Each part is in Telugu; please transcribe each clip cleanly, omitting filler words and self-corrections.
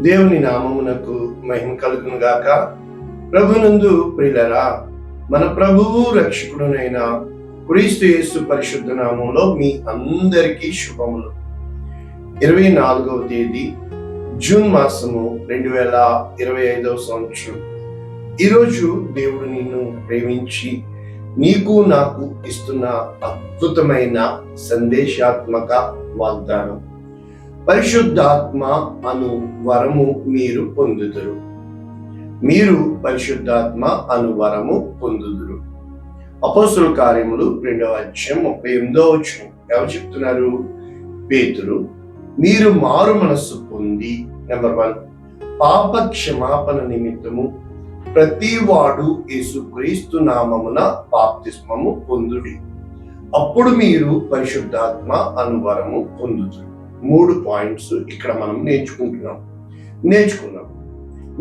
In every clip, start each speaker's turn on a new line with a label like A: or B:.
A: దేవుని నామమునకు మహిమ కలుగును గాక. ప్రభునందు ప్రియులరా, మన ప్రభువు రక్షకుడునైన క్రీస్తు యేసు పరిశుద్ధ నామంలో మీ అందరికీ శుభములు. 24వ తేదీ జూన్ మాసము 2025వ సంవత్సరం. ఈరోజు దేవుడు నిన్ను ప్రేమించి నీకు నాకు ఇస్తున్న అద్భుతమైన సందేశాత్మక వాగ్దానం. పరిశుద్ధాత్మ అను వరము మీరు పొందుదురు. మీరు పరిశుద్ధాత్మ అను వరము పొందుదురు. అపోస్తుల కార్యములు 2వ అధ్యాయం 38వ వచనం ఎవరు చెప్తున్నారు? పేతురు, మీరు మారు మనస్సు పొంది నెంబర్ 1 పాప క్షమాపణ నిమిత్తము ప్రతివాడు యేసుక్రీస్తు నామమున బాప్తిస్మము పొందుడి, అప్పుడు మీరు పరిశుద్ధాత్మ అను వరము పొందుదురు. 3 పాయింట్స్ ఇక్కడ మనం నేర్చుకున్నాం.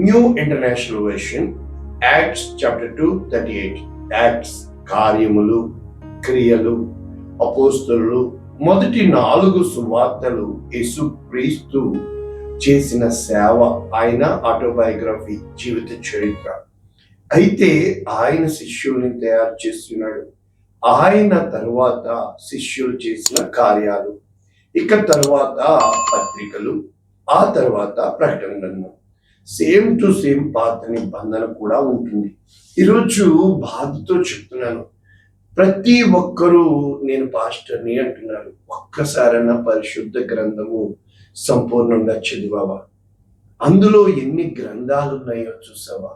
A: New international version, acts chapter 2:38. Acts కార్యములు, క్రియలు, అపోస్తలులు, మొదటి 4 సువార్తలు యేసుక్రీస్తు చేసిన సేవ, ఆయన ఆటోబయోగ్రఫీ, జీవిత చరిత్ర. అయితే ఆయన శిష్యుల్ని తయారు చేస్తున్నాడు. ఆయన తరువాత శిష్యులు చేసిన కార్యాలు, ఇక తరువాత పత్రికలు, ఆ తర్వాత ప్రకటన గ్రంథం. సేమ్ టు సేమ్ పాత నిబంధన కూడా ఉంటుంది. ఈరోజు బాధతో చెప్తున్నాను, ప్రతి ఒక్కరూ నేను పాస్టర్ని అంటున్నారు. ఒక్కసారైనా పరిశుద్ధ గ్రంథము సంపూర్ణంగా చదివావా? అందులో ఎన్ని గ్రంథాలు ఉన్నాయో చూసావా?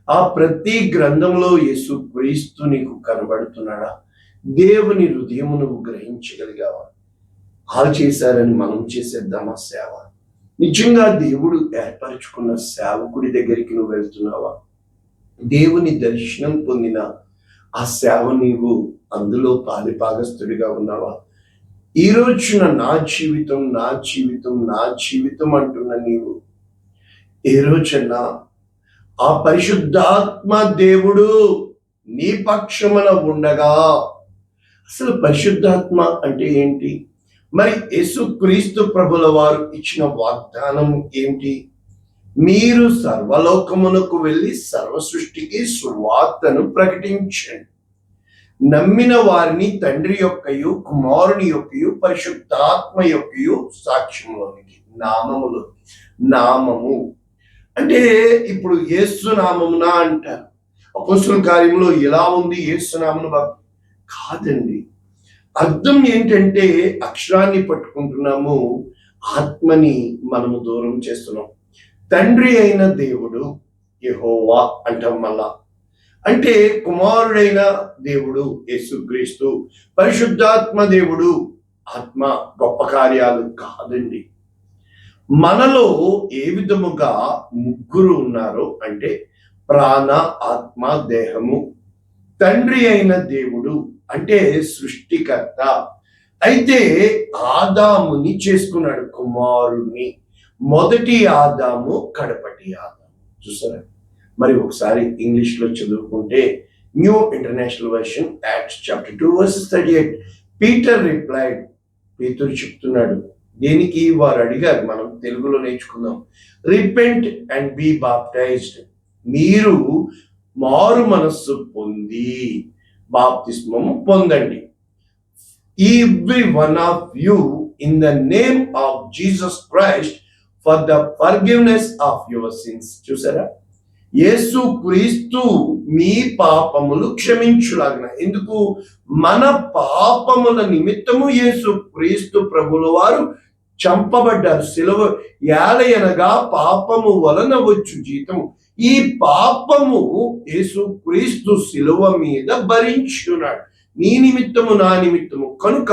A: ఆ ప్రతి గ్రంథంలో యేసుక్రీస్తు నీకు కనబడుతున్నాడా? దేవుని హృదయము నువ్వు గ్రహించగలిగావా? వాళ్ళు చేశారని మనం చేసేద్దామా సేవ? నిజంగా దేవుడు ఏర్పరచుకున్న సేవకుడి దగ్గరికి నువ్వు వెళ్తున్నావా? దేవుని దర్శనం పొందిన ఆ సేవ నీవు అందులో పాలిపాగస్తుడిగా ఉన్నావా? ఈ రోజున నా జీవితం నా జీవితం నా జీవితం అంటున్న నీవు ఏ రోజన్నా ఆ పరిశుద్ధాత్మ దేవుడు నీ పక్షమున ఉండగా, అసలు పరిశుద్ధాత్మ అంటే ఏంటి? మరి యేసుక్రీస్తు ప్రభుల వారు ఇచ్చిన వాగ్దానం ఏంటి? మీరు సర్వలోకమునకు వెళ్ళి సర్వ సృష్టికి సువార్తను ప్రకటించండి, నమ్మిన వారిని తండ్రి యొక్కయు కుమారుని యొక్కయు పరిశుద్ధాత్మ యొక్కయు సాక్ష్యంలోనికి, నామములోకి. నామము అంటే ఇప్పుడు యేసు నామమున అంటారు. అపోస్తుల కార్యంలో ఎలా ఉంది యేసు నామమున? కాదండి, అర్థం ఏంటంటే అక్షరాన్ని పట్టుకుంటున్నాము, ఆత్మని మనము దూరం చేస్తున్నాం. తండ్రి అయిన దేవుడు యెహోవా అంటాం మళ్ళా, అంటే కుమారుడైన దేవుడు యేసుక్రీస్తు, పరిశుద్ధాత్మ దేవుడు, ఆత్మ. గొప్ప కార్యాలు కాదండి. మనలో ఏ విధముగా ముగ్గురు ఉన్నారు అంటే ప్రాణ, ఆత్మ, దేహము. తండ్రి అయిన దేవుడు అంటే సృష్టికర్త. అయితే ఆదాముని చేసుకున్నాడు, కుమారుణ్ణి. మొదటి ఆదాము, కడపటి ఆదాము. చూసారా? మరి ఒకసారి ఇంగ్లీష్ లో చదువుకుంటే, new international version, acts chapter 2:38. Peter replied, పేతురు చెప్తున్నాడు. దేనికి? వారు అడిగారు. మనం తెలుగులో నేర్చుకుందాం. Repent and be baptised. మీరు మారు మనస్సు పొంది బాప్తిస్మము పొందండి. Every one of you in the name of Jesus Christ for the forgiveness of your sins. చూసారా? యేసు క్రీస్తు మీ పాపములు క్షమించులాగిన. ఎందుకు? మన పాపముల నిమిత్తము యేసు క్రీస్తు ప్రభుల వారు చంపబడ్డారు. సిలువ యాలయనగా పాపము వలన వచ్చు జీతము. ఈ పాపము యేసు క్రీస్తు సిలువ మీద భరించున్నాడు, నీ నిమిత్తము నా నిమిత్తము. కనుక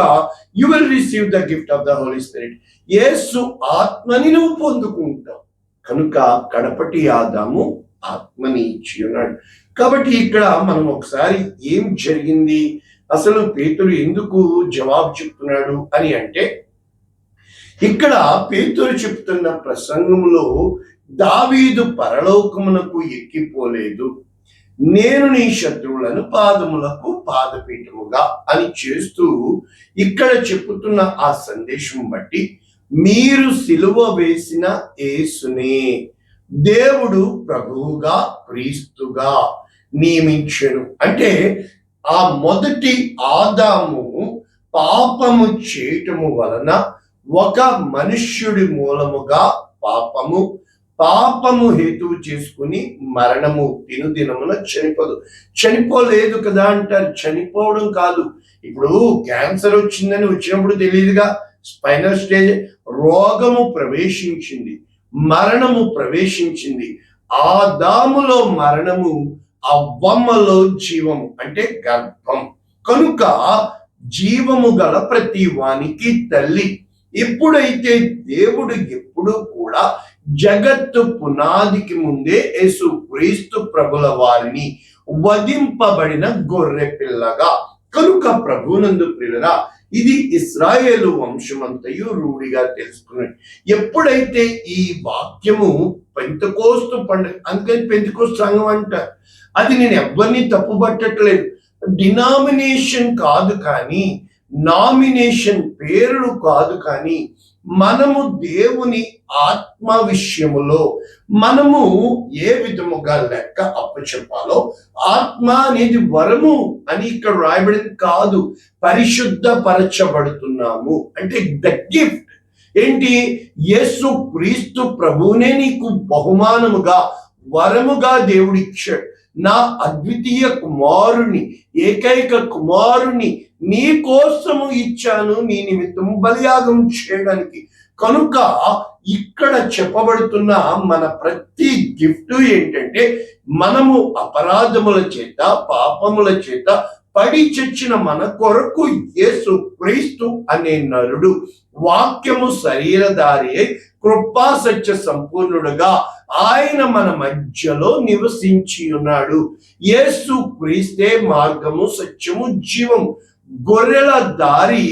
A: you will receive the gift of the Holy Spirit. Yesu ఆత్మని నువ్వు పొందుకుంటావు. కనుక కడపటి ఆదాము ఆత్మని ఇచ్చి ఉన్నాడు. కాబట్టి ఇక్కడ మనం ఒకసారి ఏం జరిగింది, అసలు పేతురు ఎందుకు జవాబు చెప్తున్నాడు అని అంటే, ఇక్కడ పేతురు చెప్తున్న ప్రసంగంలో దావీదు పరలోకమునకు ఎక్కిపోలేదు, నేను నీ శత్రువులను పాదములకు పాదపీఠముగా అని చేస్తూ ఇక్కడ చెప్పుతున్న ఆ సందేశం బట్టి మీరు సిలువ వేసిన యేసునే దేవుడు ప్రభువుగా క్రీస్తుగా నియమించెను. అంటే ఆ మొదటి ఆదాము పాపము చేయటము వలన ఒక మనుష్యుడి మూలముగా పాపము హేతువు చేసుకుని మరణము దినమున చనిపోలేదు కదా అంటారు. చనిపోవడం కాదు, ఇప్పుడు క్యాన్సర్ వచ్చినప్పుడు తెలియదుగా, స్పైనల్ స్టేజ్, రోగము ప్రవేశించింది, మరణము ప్రవేశించింది. ఆదాములో మరణము, అవ్వమ్మలో జీవము అంటే గర్భం. కనుక జీవము గల ప్రతి వానికి తల్లి. ఎప్పుడైతే దేవుడు ఎప్పుడు కూడా జగత్తు పునాదికి ముందే యేసు క్రీస్తు ప్రభుల వారిని వధింపబడిన గొర్రె పిల్లగా, కనుక ప్రభునందు ప్రియులరా, ఇది ఇశ్రాయేలు వంశమంతయు రూఢిగా తెలుసుకున్నాడు. ఎప్పుడైతే ఈ వాక్యము పెంతెకోస్తు పండుగ, అందుకని పెంతెకోస్తు సంఘం అంటారు. అది నేను ఎవరిని తప్పుపట్టట్లేదు, డినామినేషన్ కాదు కానీ, నామినేషన్ పేర్లు కాదు కానీ, మనము దేవుని ఆత్మ విషయములో మనము ఏ విధముగా లెక్క అప్పచెప్పాలో, ఆత్మ అనేది వరము అని ఇక్కడ రాయబడింది కాదు, పరిశుద్ధపరచబడుతున్నాము అంటే ద గిఫ్ట్. ఏంటి? యేసు క్రీస్తు ప్రభువునే నీకు బహుమానముగా, వరముగా దేవుడు ఇచ్చాడు. నా అద్వితీయ కుమారుని, ఏకైక కుమారుని నీ కోసము ఇచ్చాను, నీ నిమిత్తం బలియాగం చేయడానికి. కనుక ఇక్కడ చెప్పబడుతున్న మన ప్రతి గిఫ్ట్ ఏంటంటే, మనము అపరాధముల చేత, పాపముల చేత పడి చచ్చిన మన కొరకు యేసు క్రీస్తు అనే నరుడు వాక్యము శరీరధారి అయి కృపా సత్య సంపూర్ణుడుగా ఆయన మన మధ్యలో నివసించి ఉన్నాడు. యేసు క్రీస్తే మార్గము, సత్యము, జీవము. గొర్రెల దారి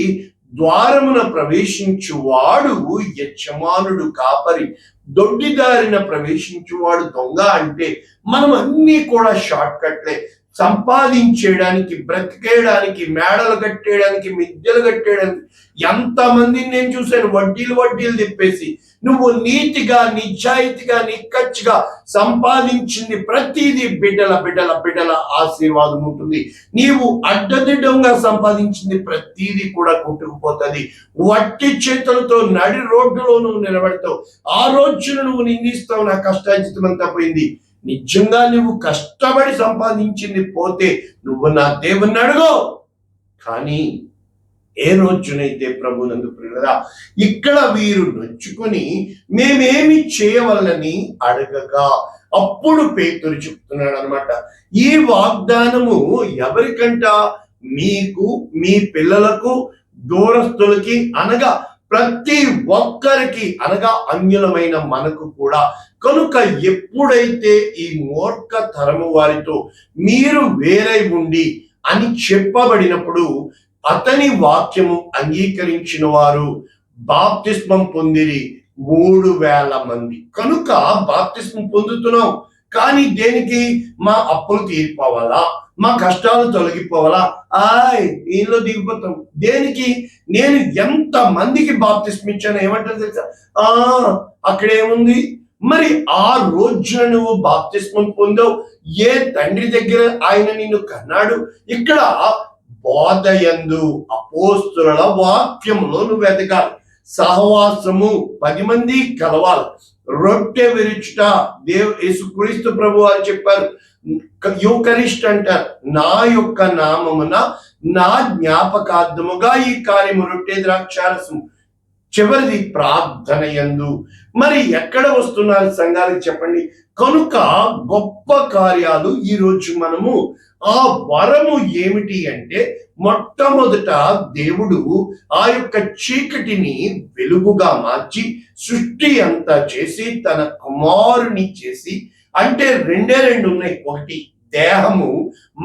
A: ద్వారమున ప్రవేశించువాడు యజమానుడు కాపరి, దొడ్డి దారిన ప్రవేశించువాడు దొంగ. అంటే మనం అన్నీ కూడా షార్ట్ కట్లే, సంపాదించేయడానికి, బ్రతికేయడానికి, మేడలు కట్టేయడానికి, మిద్దెలు కట్టేయడానికి. ఎంతమందిని నేను చూశాను వడ్డీలు తిప్పేసి. నువ్వు నీతిగా, నిజాయితీగా, నిక్కచ్చిగా సంపాదించింది ప్రతిదీ బిడ్డల ఆశీర్వాదం ఉంటుంది. నీవు అడ్డదిడ్డంగా సంపాదించింది ప్రతిదీ కూడా కొట్టుకుపోతుంది. వట్టి చేతులతో నడి రోడ్డులో నువ్వు నిలబెడతావు. ఆ రోజున నువ్వు నిందిస్తావు, నా కష్టార్జితం అంతా పోయింది. నిజంగా నువ్వు కష్టపడి సంపాదించింది పోతే నువ్వు నా దేవుణ్ణి అడుగు. కానీ ఏ రోజునైతే ప్రభునందు ప్రియులరా ఇక్కడ వీరు నొచ్చుకొని మేమేమి చేయవలని అడగగా, అప్పుడు పేతురు చెప్తున్నాడు అనమాట, ఈ వాగ్దానము ఎవరికంట? మీకు, మీ పిల్లలకు, దూరస్తులకి, అనగా ప్రతి ఒక్కరికి, అనగా అన్యులమైన మనకు కూడా. కనుక ఎప్పుడైతే ఈ మూర్ఖ తరము వారితో మీరు వేరై ఉండి అని చెప్పబడినప్పుడు అతని వాక్యము అంగీకరించిన వారు బాప్తిస్మం పొందిరి 3,000 మంది. కనుక బాప్తిస్మం పొందుతున్నాం, కానీ దేనికి? మా అప్పులు తీరిపోవాలా, మా కష్టాలు తొలగిపోవాలా, ఈలో దిగిపోతాం. దేనికి? నేను ఎంత మందికి బాప్తిస్మం ఇచ్చాను, ఏమంటారు తెలుసా? అక్కడేముంది మరి? ఆ రోజున నువ్వు బాప్తిస్మం పొందావు, ఏ తండ్రి దగ్గర ఆయన నిన్ను కన్నాడు? ఇక్కడ బోధయందు, అపోస్తుల వాక్యములో నువ్వు ఎదగాలి. సహవాసము, 10 మంది కలవాలి. రొట్టె విరుచుట, యేసుక్రీస్తు ప్రభు వారు చెప్పారు, యూకరిస్ట్ అంటారు, నా యొక్క నామమున నా జ్ఞాపకార్థముగా ఈ కార్యము, రొట్టె ద్రాక్షారసము. చివరిది ప్రార్థన యందు. మరి ఎక్కడ వస్తున్నారు సంఘాలకు చెప్పండి? కనుక గొప్ప కార్యాలు ఈరోజు మనము, ఆ వరము ఏమిటి అంటే, మొట్టమొదట దేవుడు ఆ యొక్క చీకటిని వెలుగుగా మార్చి సృష్టి అంతా చేసి తన కుమారుని చేసి, అంటే 2 ఉన్నాయి. ఒకటి దేహము,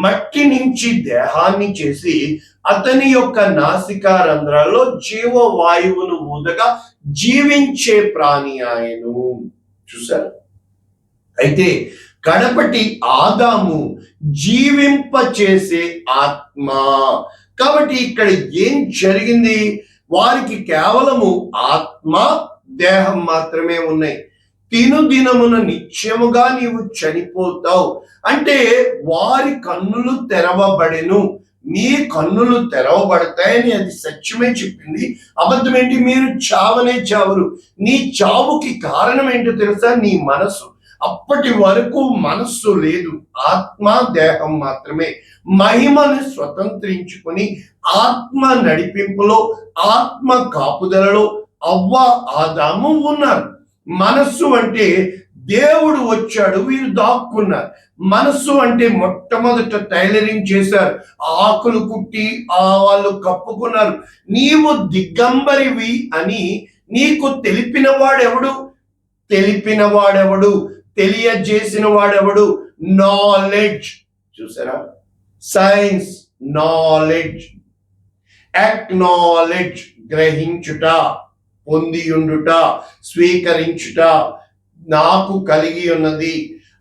A: మట్టి నుంచి దేహాన్ని చేసి అతని యొక్క నాసికా రంధ్రాల్లో జీవవాయువును ఊదగా జీవించే ప్రాణి ఆయను. చూశారు? అయితే కడపటి ఆదాము జీవింప చేసే ఆత్మ. కాబట్టి ఇక్కడ ఏం జరిగింది? వారికి కేవలము ఆత్మ దేహం మాత్రమే ఉన్నాయి. దినమున నిత్యముగా నీవు చనిపోతావు అంటే వారి కన్నులు తెరవబడెను. మీ కన్నులు తెరవబడతాయని అది సత్యమే చెప్పింది. అబద్ధం ఏంటి? మీరు చావనే చావరు. నీ చావుకి కారణం ఏంటో తెలుసా? నీ మనసు. అప్పటి వరకు మనస్సు లేదు, ఆత్మ దేహం మాత్రమే. మహిమను స్వతంత్రించుకొని ఆత్మ నడిపింపులో, ఆత్మ కాపుదలలో అవ్వ ఆదాము ఉన్నారు. మనస్సు అంటే దేవుడు వచ్చాడు, వీరు దాక్కున్నారు. మనస్సు అంటే మొట్టమొదట టైలరింగ్ చేశారు, ఆకులు కుట్టి వాళ్ళు కప్పుకున్నారు. నీవు దిగంబరివి అని నీకు తెలిపిన వాడెవడు? తెలియజేసిన వాడెవడు? నాలెడ్జ్. చూసారా? సైన్స్, నాలెడ్జ్, అక్నాలెడ్జ్, గ్రహించుట, పొందియుండుట, స్వీకరించుట, నాకు కలిగి ఉన్నది.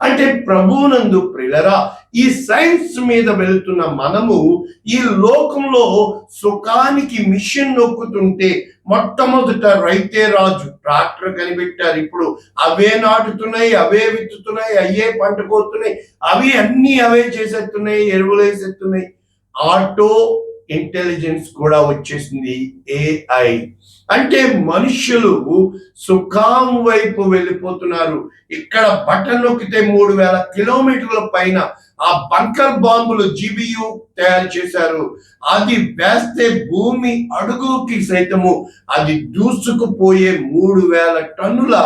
A: అంటే ప్రభువునందు ప్రియులరా, ఈ సైన్స్ మీద వెళ్తున్న మనము ఈ లోకంలో సుఖానికి మిషన్ నొక్కుతుంటే, మొట్టమొదట రైతే రాజు, ట్రాక్టర్ కనిపెట్టారు. ఇప్పుడు అవే నాటుతున్నాయి, అవే విత్తుతున్నాయి, అయ్యే పంట కోస్తున్నాయి, అవే చేసేస్తున్నాయి, ఎరువులు వేసేస్తున్నాయి. ఆటో ఇంటెలిజెన్స్ కూడా వచ్చేసింది, AI. అంటే మనుషులు సుఖం వైపు వెళ్ళిపోతున్నారు. ఇక్కడ బటన్ నొక్కితే 3000 కిలోమీటర్ల పైన ఆ బంకర్ బాంబులు GBU తయారు చేశారు. అది వేస్తే భూమి అడుగుకి సైతము అది దూసుకుపోయే 3000 టన్నుల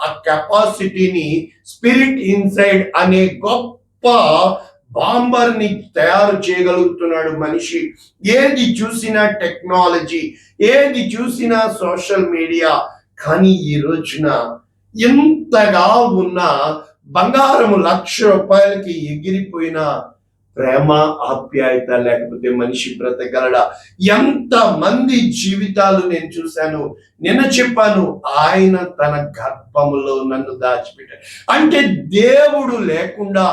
A: ఆ కెపాసిటీని స్పిరిట్ ఇన్సైడ్ అనే గొప్ప బాంబర్ ని తయారు చేయగలుగుతున్నాడు మనిషి. ఏది చూసినా టెక్నాలజీ, ఏది చూసినా సోషల్ మీడియా. కానీ ఈ రోజున ఎంతగా ఉన్న బంగారం ₹1,00,000 ఎగిరిపోయిన ప్రేమ, ఆప్యాయత లేకపోతే మనిషి బ్రతకగలడా? ఎంత మంది జీవితాలు నేను చూశాను. నిన్న చెప్పాను, ఆయన తన గర్భములో నన్ను దాచిపెట్టాడు. అంటే దేవుడు లేకుండా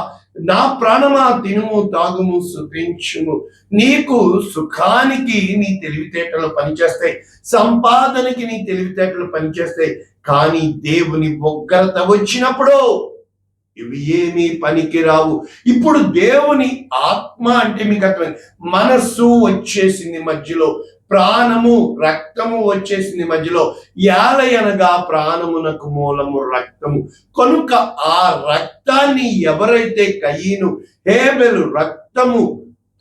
A: నా ప్రాణమా తినుము, తాగుము, సుఖించుము. నీకు సుఖానికి నీ తెలివితేటలు పనిచేస్తాయి, సంపాదనకి నీ తెలివితేటలు పనిచేస్తాయి. కానీ దేవుని ఉగ్రత వచ్చినప్పుడు ఇవి ఏమీ పనికి రావు. ఇప్పుడు దేవుని ఆత్మ అంటే మీకు అర్థమైంది. మనస్సు వచ్చేసింది మధ్యలో, ప్రాణము రక్తము వచ్చేసింది మధ్యలో. యాలయనగా ప్రాణమునకు మూలము రక్తము. కనుక ఆ రక్తాన్ని ఎవరైతే కయీను, హేబెలు రక్తము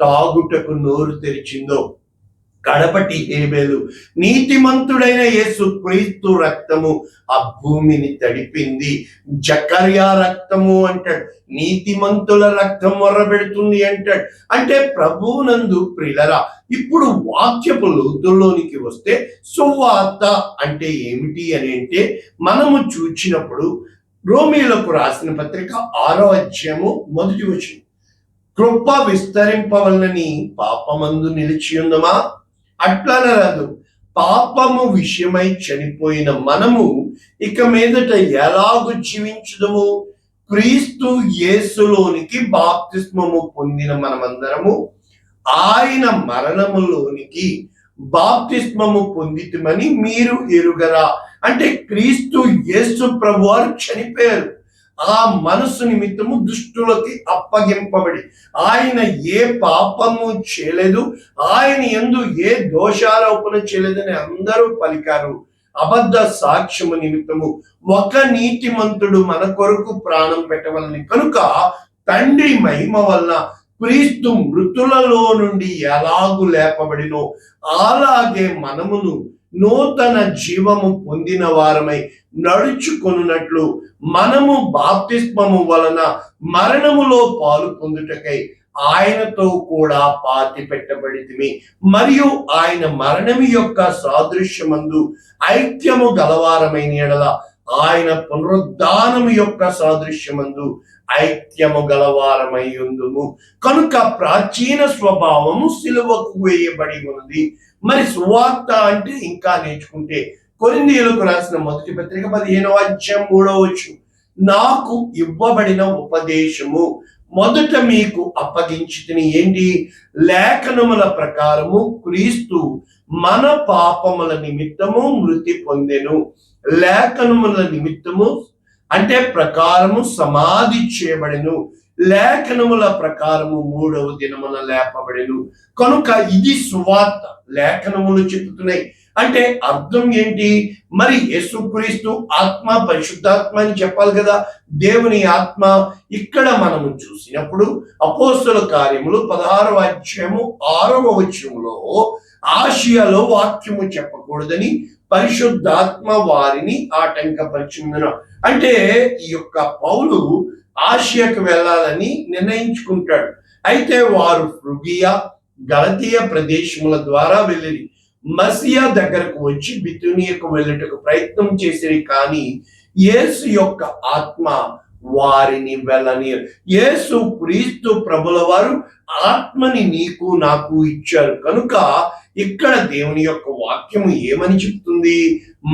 A: తాగుటకు నోరు తెరిచిందో, కడపటి హేబెలు నీతిమంతుడైన యేసు క్రీస్తు రక్తము ఆ భూమిని తడిపింది. జకర్యా రక్తము అంటాడు, నీతిమంతుల రక్తం మొర్రబెడుతుంది అంటాడు. అంటే ప్రభువునందు ప్రియులరా, ఇప్పుడు వాక్యపు లోతుల్లోనికి వస్తే సువార్త అంటే ఏమిటి అని అంటే మనము చూచినప్పుడు రోమీయులకు రాసిన పత్రిక 6వ అధ్యాయము 1వ వచనం, కృప విస్తరింపవలనని పాపమందు నిలిచి ఉందమా? అట్లనరాదు. పాపము విషయమై చనిపోయిన మనము ఇక మీదట ఎలాగు జీవించుదము? క్రీస్తు యేసులోనికి బాప్తిస్మము పొందిన మనమందరము ఆయన మరణములోనికి బాప్తిస్మము పొందితమని మీరు ఎరుగరా? అంటే క్రీస్తు యేసు ప్రభువారు చనిపోయారు. ఆ మనసు నిమిత్తము దుష్టులకి అప్పగింపబడి, ఆయన ఏ పాపము చేయలేదు, ఆయన యందు ఏ దోషారోపణ చేయలేదని అందరూ పలికారు. అబద్ధ సాక్ష్యము నిమిత్తము ఒక నీతిమంతుడు మన కొరకు ప్రాణం పెట్టవలని. కనుక తండ్రి మహిమ వలన క్రీస్తు మృతులలో నుండి ఎలాగు లేపబడినో అలాగే మనమును నూతన జీవము పొందిన వారమై నడుచుకొనున్నట్లు మనము బాప్తిస్మము వలన మరణములో పాలు పొందుటకై ఆయనతో కూడా పాతి పెట్టబడితిమి. మరియు ఆయన మరణము యొక్క సాదృశ్యమందు ఐక్యము గలవారమైన ఎడల ఆయన పునరుద్ధానము యొక్క సాదృశ్యమందు ఐక్యము గలవారమై ఉందుము. కనుక ప్రాచీన స్వభావము సిలువకు వేయబడి ఉన్నది. మరి సువార్త అంటే ఇంకా నేర్చుకుంటే కొరింథీయులకు రాసిన మొదటి పత్రిక 15వ అధ్యాయం 3వ వచనం, నాకు ఇవ్వబడిన ఉపదేశము మొదట మీకు అప్పగించితిని. ఏంటి? లేఖనముల ప్రకారము క్రీస్తు మన పాపముల నిమిత్తము మృతి పొందెను. లేఖనముల నిమిత్తము అంటే ప్రకారము సమాధి చేయబడెను. లేఖనముల ప్రకారము 3వ దినమున లేపబడెను. కనుక ఇది సువార్త. లేఖనములు చెబుతున్నాయి అంటే అర్థం ఏంటి? మరి యేసుక్రీస్తు ఆత్మ, పరిశుద్ధాత్మ అని చెప్పాలి కదా. దేవుని ఆత్మ ఇక్కడ మనము చూసినప్పుడు అపోస్తల కార్యములు 16వ అధ్యాయము 6వ వచనములో ఆసియాలో వాక్యము చెప్పకూడదని పరిశుద్ధాత్మ వారిని ఆటంకపరిచిందన. అంటే ఈ యొక్క పౌలు ఆసియాకు వెళ్ళాలని నిర్ణయించుకుంటాడు. అయితే వారు ఫ్రుగియా, గలతీయ ప్రదేశముల ద్వారా వెళ్ళిరి. మసియా దగ్గరకు వచ్చి బితునియకు వెళ్ళటకు ప్రయత్నం చేసిరి, కానీ యేసు యొక్క ఆత్మ వారిని వెళ్ళని. యేసు క్రీస్తు ప్రభుల వారు ఆత్మని నీకు నాకు ఇచ్చారు. కనుక ఇక్కడ దేవుని యొక్క వాక్యము ఏమని చెప్తుంది?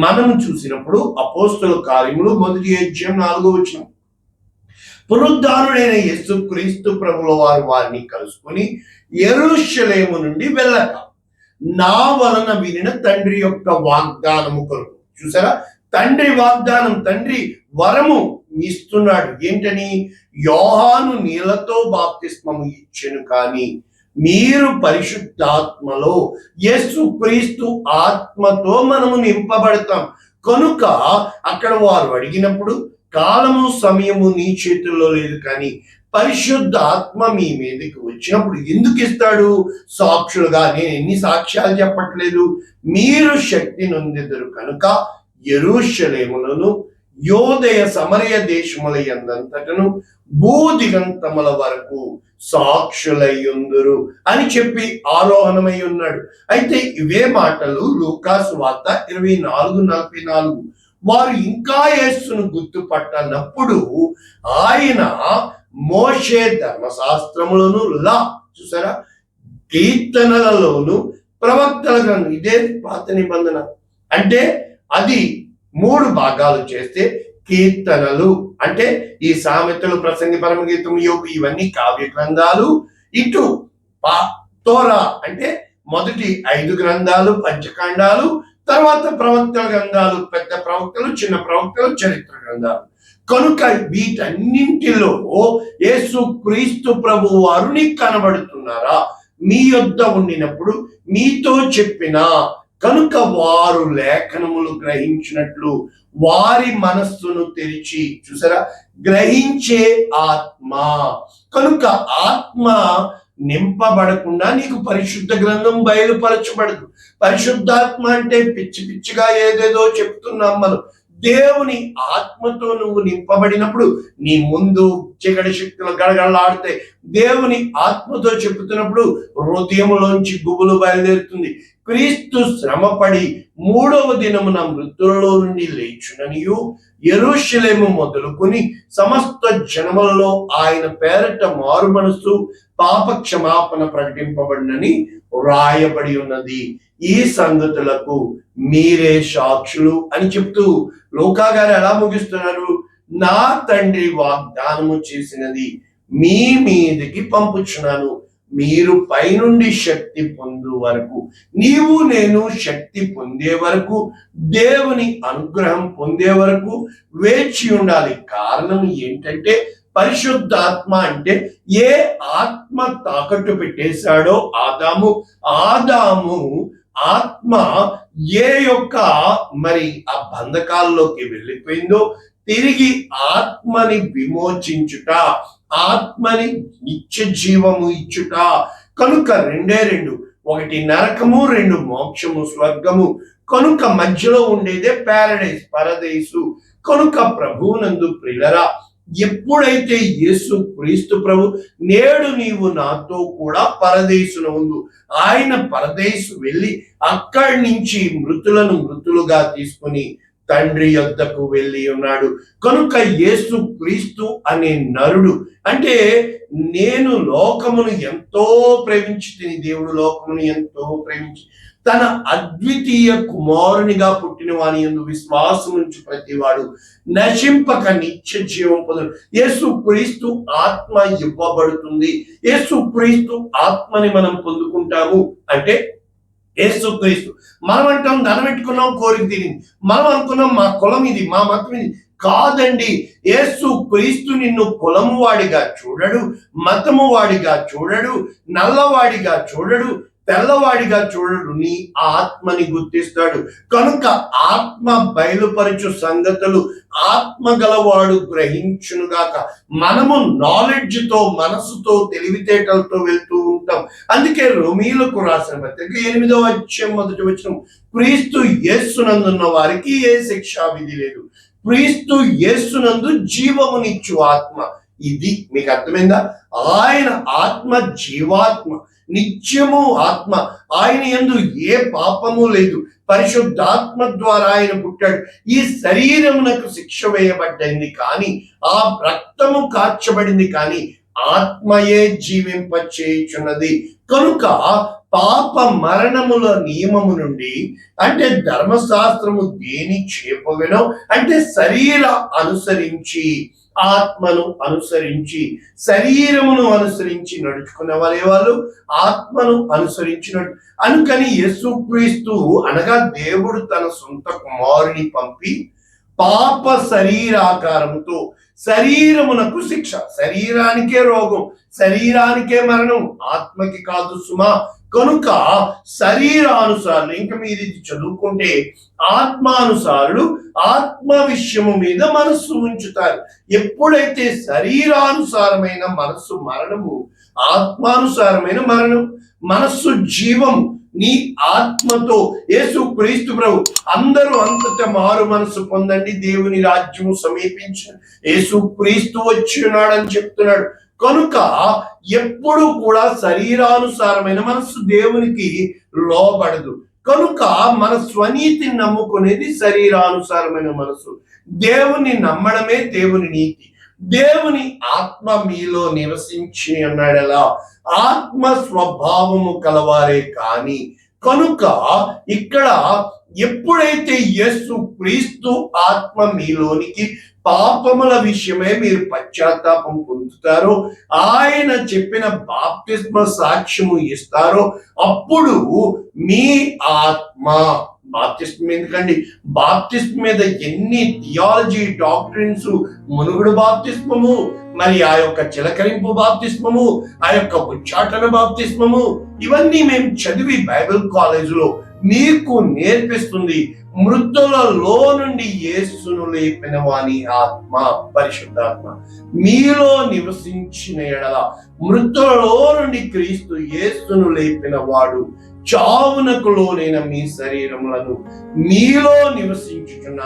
A: మనం చూసినప్పుడు అపోస్తల కార్యములు 1వ అధ్యాయం 4వ వచనం, పునరుద్ధానుడైన యేసు క్రీస్తు ప్రభుల వారు వారిని కలుసుకొని యెరూషలేము నుండి వెళ్ళక నా వలన వినిన తండ్రి యొక్క వాగ్దానము కొరకు. చూసారా? తండ్రి వాగ్దానం, తండ్రి వరము ఇస్తున్నాడు. ఏంటని? యోహాను నీళ్లతో బాప్తిస్మము ఇచ్చెను, కానీ మీరు పరిశుద్ధాత్మలో, యేసుక్రీస్తు ఆత్మతో మనము నింపబడతాం. కనుక అక్కడ వారు అడిగినప్పుడు కాలము సమయము నీ చేతుల్లో లేదు, కానీ పరిశుద్ధ ఆత్మ మీ మీదకి వచ్చినప్పుడు ఎందుకు ఇస్తాడు? సాక్షులుగా. నేను ఎన్ని సాక్ష్యాలు చెప్పట్లేదు. మీరు శక్తి నొందెదరు కనుక యెరూషలేములను, యోదయ సమరయ దేశముల యందంతటను, భూదిగంతముల వరకు సాక్షులయ్యుందురు అని చెప్పి ఆరోహణమై ఉన్నాడు. అయితే ఇవే మాటలు లూకాసు వార్త 24:44. వారు ఇంకా యేసును గుర్తుపట్టనప్పుడు ఆయన మోషే ధర్మశాస్త్రములను, చూసారా, కీర్తనలలోను, ప్రవక్తల గ్రంథం, ఇదే పాత నిబంధన. అంటే అది 3 భాగాలు చేస్తే కీర్తనలు అంటే ఈ సామెతలు, ప్రసంగి, పరమగీతం, యోగు ఇవన్నీ కావ్య గ్రంథాలు. ఇటు తోరా అంటే మొదటి 5 గ్రంథాలు, పంచకాండాలు, తర్వాత ప్రవక్తల గ్రంథాలు, పెద్ద ప్రవక్తలు, చిన్న ప్రవక్తలు, చరిత్ర గ్రంథాలు. కనుక వీటన్నింటిలో యేసు క్రీస్తు ప్రభు వారు నీకు కనబడుతున్నారా? మీ యొద్ద ఉండినప్పుడు మీతో చెప్పిన కనుక వారు లేఖనములు గ్రహించినట్లు వారి మనస్సును తెరిచి, చూసారా, గ్రహించే ఆత్మ. కనుక ఆత్మ నింపబడకుండా నీకు పరిశుద్ధ గ్రంథం బయలుపరచబడదు. పరిశుద్ధాత్మ అంటే పిచ్చి పిచ్చిగా ఏదేదో చెప్తున్నాం మనం. దేవుని ఆత్మతో నువ్వు నింపబడినప్పుడు నీ ముందు చీకటి శక్తులు గడగడలాడితే, దేవుని ఆత్మతో చెప్తున్నప్పుడు హృదయంలోంచి గుబులు బయలుదేరుతుంది. క్రీస్తు శ్రమపడి 3వ దినమున మృతులలో నుండి లేచుననియు, యెరూషలేము మొదలుకొని సమస్త జనములలో ఆయన పేరట మారు మనసు, పాప క్షమాపణ ప్రకటింపబడినని వ్రాయబడి ఉన్నది. ఈ సంగతులకు మీరే సాక్షులు అని చెప్తూ లూకా గారు ఎలా ముగిస్తున్నారు? నా తండ్రి వాగ్దానము చేసినది మీ మీదకి పంపుచున్నాను, మీరు పైనుండి శక్తి పొందు వరకు, నీవు నేను శక్తి పొందే వరకు, దేవుని అనుగ్రహం పొందే వరకు వేచి ఉండాలి. కారణం ఏంటంటే పరిశుద్ధాత్మ అంటే ఏ ఆత్మ తాకట్టు పెట్టేశాడో ఆదాము ఆత్మ ఏ యొక్క మరి ఆ బంధకాల్లోకి వెళ్ళిపోయిందో తిరిగి ఆత్మని విమోచించుట, ఆత్మని నిత్య జీవము ఇచ్చుట. కనుక 2 ఒకటి నరకము, 2 మోక్షము, స్వర్గము. కనుక మధ్యలో ఉండేదే ప్యారడైస్, పరదేశు. కనుక ప్రభువునందు ప్రియులరా, ఎప్పుడైతే యేసు క్రీస్తు ప్రభు నేడు నీవు నాతో కూడా పరదేశున ఉండు, ఆయన పరదేశు వెళ్ళి అక్కడి నుంచి మృతులను మృతులుగా తీసుకుని తండ్రి యొద్దకు వెళ్ళి ఉన్నాడు. కనుక యేసు క్రీస్తు అనే నరుడు అంటే నేను లోకమును ఎంతో ప్రేమించి తిని, దేవుడు లోకమును ఎంతో ప్రేమించి తన అద్వితీయ కుమారునిగా పుట్టిన వాని యందు విశ్వాసం నుంచి ప్రతివాడు నశింపక నిత్య జీవం పొందును. యేసు క్రీస్తు ఆత్మ ఇవ్వబడుతుంది. యేసు క్రీస్తు ఆత్మని మనం పొందుకుంటాము అంటే యేసు క్రీస్తు. మనం అంటాం ధనం పెట్టుకున్నాం, కోరిక తిరిగింది, మనం అనుకున్నాం మా కులం ఇది, మా మతం ఇది. కాదండి, యేసు క్రీస్తు నిన్ను కులము వాడిగా చూడడు, మతము వాడిగా చూడడు, నల్లవాడిగా చూడడు, తెల్లవాడిగా చూడడు, నీ ఆత్మని గుర్తిస్తాడు. కనుక ఆత్మ బయలుపరచు సంగతులు ఆత్మ గలవాడు గ్రహించునుగాక. మనము నాలెడ్జ్ తో, మనసుతో, తెలివితేటలతో వెళ్తూ ఉంటాం. అందుకే రోమీయులకు రాసిన పత్రిక 8వ అధ్యాయం 1వ వచనం, క్రీస్తు యేసునందున్న వారికి ఏ శిక్షా విధి లేదు, క్రీస్తు యేసునందు జీవమునిచ్చు ఆత్మ. ఇది మీకు అర్థమైందా? ఆయన ఆత్మ జీవాత్మ, నిత్యము ఆత్మ. ఆయన యందు ఏ పాపము లేదు. పరిశుద్ధాత్మ ద్వారా ఆయన పుట్టాడు. ఈ శరీరమునకు శిక్ష వేయబడింది కానీ, ఆ రక్తము కార్చబడింది కానీ ఆత్మయే జీవింపచేయుచున్నది. కనుక పాప మరణముల నియమము నుండి, అంటే ధర్మశాస్త్రము దేని చేపగనో, అంటే శరీర అనుసరించి, ఆత్మను అనుసరించి, శరీరమును అనుసరించి నడుచుకునే వాళ్ళు ఆత్మను అనుసరించినట్టు. అందుకని యేసుక్రీస్తు అనగా దేవుడు తన సొంత కుమారుని పంపి పాప శరీరాకారంతో, శరీరమునకు శిక్ష, శరీరానికే రోగం, శరీరానికే మరణం, ఆత్మకి కాదు సుమా. కనుక శరీరానుసారులు, ఇంకా మీరు ఇది చదువుకుంటే ఆత్మానుసారులు ఆత్మ విషయము మీద మనస్సు ఉంచుతారు. ఎప్పుడైతే శరీరానుసారమైన మనస్సు మరణము, ఆత్మానుసారమైన మరణం, మనస్సు జీవం. నీ ఆత్మతో యేసు క్రీస్తు ప్రభు, అందరూ అంతటా మారు మనసు పొందండి, దేవుని రాజ్యము సమీపించిన, యేసు క్రీస్తు వచ్చి ఉన్నాడని చెప్తున్నాడు. కనుక ఎప్పుడు కూడా శరీరానుసారమైన మనస్సు దేవునికి లోబడదు. కనుక మన స్వనీతిని నమ్ముకునేది శరీరానుసారమైన మనస్సు. దేవుని నమ్మడమే దేవుని నీతి. దేవుని ఆత్మ మీలో నివసించి అన్నాడలా, ఆత్మ స్వభావము కలవారే కాని. కనుక ఇక్కడ ఎప్పుడైతే యేసు క్రీస్తు ఆత్మ మీలోనికి పాపముల విషయమే మీరు పశ్చాత్తాపం పొందుతారో, ఆయన చెప్పిన బాప్తిస్మ సాక్ష్యము ఇస్తారో, అప్పుడు మీ ఆత్మ, బాప్తిస్మం ఎందుకండి, బాప్తిస్మం మీద ఎన్ని థియాలజీ డాక్ట్రిన్స్, మునుగుడు బాప్తిస్మము, మరి ఆ యొక్క చిలకరింపు బాప్తిస్మము, ఆ యొక్క ఉచ్చాటన బాప్తిస్మము, ఇవన్నీ మేము చదివి బైబిల్ కాలేజీలో మీకు నేర్పిస్తుంది. మృతులలో నుండి యేసును లేపిన వాని ఆత్మ, పరిశుద్ధాత్మ మీలో నివసించిన ఎడల, మృతులలో నుండి క్రీస్తు యేసును లేపిన వాడు చావునకు లోనైన మీ శరీరములను మీలో నివసించుచున్న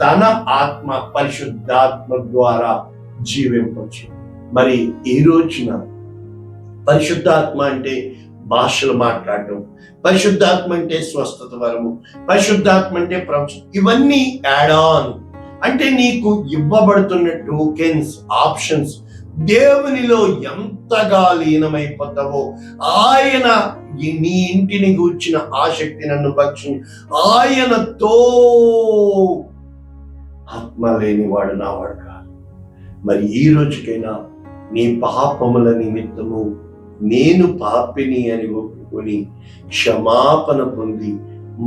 A: తన ఆత్మ పరిశుద్ధాత్మ ద్వారా జీవింపచ్చు. మరి ఈ రోజున పరిశుద్ధాత్మ అంటే భాషలు మాట్లాడటం, పరిశుద్ధాత్మ అంటే స్వస్థత వరము, పరిశుద్ధాత్మ అంటే ప్రవచనం, ఇవన్నీ యాడ్ ఆన్. అంటే నీకు ఇవ్వబడుతున్న టోకెన్స్, ఆప్షన్స్. దేవునిలో ఎంతగా లీనమైపోతావో, ఆయన నీ ఇంటిని గూర్చిన ఆసక్తి నన్ను భక్షి, ఆయనతో ఆత్మ లేనివాడు నావాడు కాదు. మరి ఈ రోజుకైనా నీ పాపముల నిమిత్తము నేను పాపిని అని ఒప్పుకొని క్షమాపణ పొంది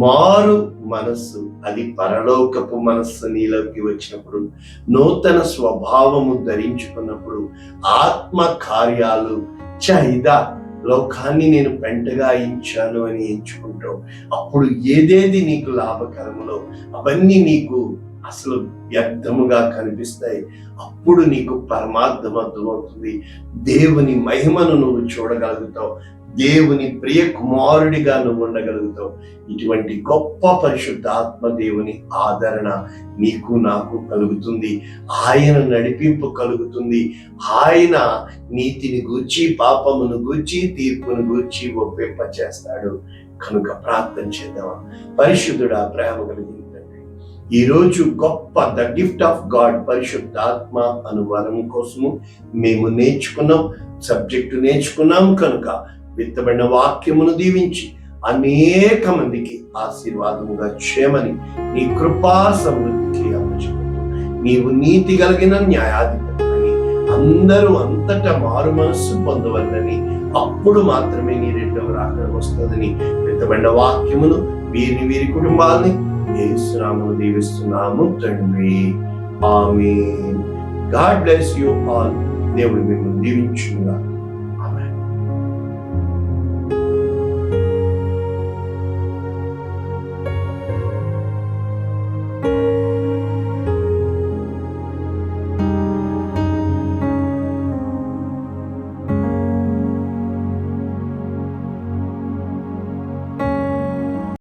A: మారు మనస్సు, అది పరలోకపు మనస్సు నీలోకి వచ్చినప్పుడు, నూతన స్వభావము ధరించుకున్నప్పుడు, ఆత్మ కార్యాలు ఇదా లోకాన్ని నేను పెంటగా ఇచ్చాను అని ఎంచుకుంటావు. అప్పుడు ఏదేది నీకు లాభకరములో అవన్నీ నీకు అసలు వ్యర్థముగా కనిపిస్తాయి. అప్పుడు నీకు పరమార్థం అర్థమవుతుంది. దేవుని మహిమను నువ్వు చూడగలుగుతావు. దేవుని ప్రియ కుమారుడిగా నువ్వు ఉండగలుగుతావు. ఇటువంటి గొప్ప పరిశుద్ధ ఆత్మ దేవుని ఆదరణ నీకు నాకు కలుగుతుంది. ఆయన నడిపింపు కలుగుతుంది. ఆయన నీతిని గూర్చి, పాపమును గూర్చి, తీర్పును గూర్చి ఒప్పింప చేస్తాడు. కనుక ప్రార్థన చేద్దామా. పరిశుద్ధుడా, ప్రేమ కలిగిన ఈ రోజు గొప్ప ద గిఫ్ట్ ఆఫ్ గాడ్ పరిశుద్ధాత్మ అను వరం కోసము మేము నేర్చుకున్నాం, సబ్జెక్టు నేర్చుకున్నాం. కనుక విత్తబడిన వాక్యమును దీవించి అనేక మందికి ఆశీర్వాదముగా చేయమని నీ కృపా సమృద్ధికి అమర్చుకుంటూ నీవు నీతి కలిగిన న్యాయాధిపతిని అందరూ అంతటా మారు మనస్సు పొందవలనని, అప్పుడు మాత్రమే నీ రెండవ రాకడ వస్తుందని పెద్దబడిన వాక్యమును వీరి కుటుంబాలని యేసు నామమున దీవిస్తున్నాము తండ్రి. ఆమేన్. God bless you all. దేవుడు మిమ్మల్ని దీవించుగాక.